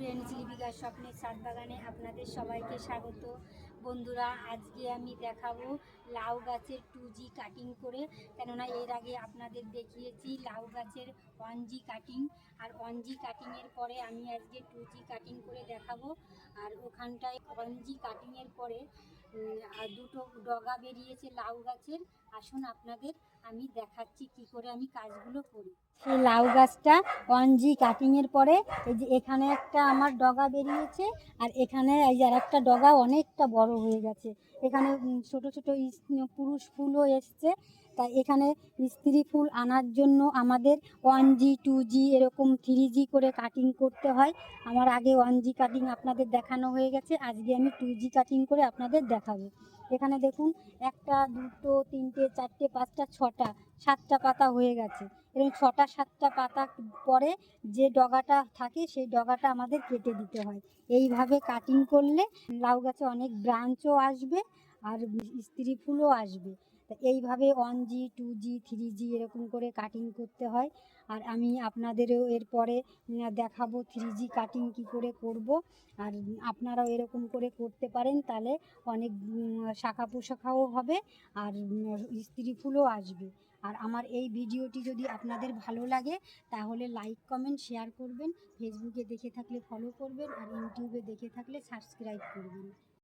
Friends লিপিকার স্বপ্নের ছাদ বাগানে আপনাদের সবাইকে স্বাগত। বন্ধুরা, আজকে আমি দেখাবো লাউ গাছের 2G কাটিং করে, কেননা এর আগে আপনাদের দেখিয়েছি লাউ গাছের 1G কাটিং, আর 1G কাটিংয়ের পরে আমি আজকে 2G কাটিং করে দেখাবো। আর ওখানটায় 1G কাটিংয়ের পরে আর দুটো ডগা বেরিয়েছে লাউ গাছের। আসুন আপনাদের আমি দেখাচ্ছি কি করে আমি কাজগুলো করি। সেই লাউ গাছটা 1G কাটিংয়ের পরে এই যে এখানে একটা আমার ডগা বেরিয়েছে, আর এখানে এই যে একটা ডগা অনেকটা বড় হয়ে গেছে। এখানে ছোট ছোট পুরুষ ফুলও এসছে। তাই এখানে স্ত্রী ফুল আনার জন্য আমাদের 1G 2G এরকম 3G করে কাটিং করতে হয়। আমার আগে 1G কাটিং আপনাদের দেখানো হয়ে গেছে, আজকে আমি 2G কাটিং করে আপনাদের দেখাবো। এখানে দেখুন, একটা দুটো তিনটে চারটে পাঁচটা ছটা সাতটা পাতা হয়ে গেছে। এবং ছটা সাতটা পাতা পরে যে ডগাটা থাকে সেই ডগাটা আমাদের কেটে দিতে হয়। এইভাবে কাটিং করলে লাউ গাছে অনেক ব্রাঞ্চও আসবে আর স্ত্রী ফুলও আসবে। তা এইভাবে 1G 2G 3G এরকম করে কাটিং করতে হয়। আর আমি আপনাদেরও এরপরে দেখাবো 3G কাটিং কি করে করব। আর আপনারাও এরকম করে করতে পারেন, তাহলে অনেক শাখা পোশাখাও হবে আর স্ত্রী ফুলও আসবে। আর আমার এই ভিডিওটি যদি আপনাদের ভালো লাগে তাহলে লাইক কমেন্ট শেয়ার করবেন, ফেসবুকে দেখে থাকলে ফলো করবেন, আর ইউটিউবে দেখে থাকলে সাবস্ক্রাইব করবেন।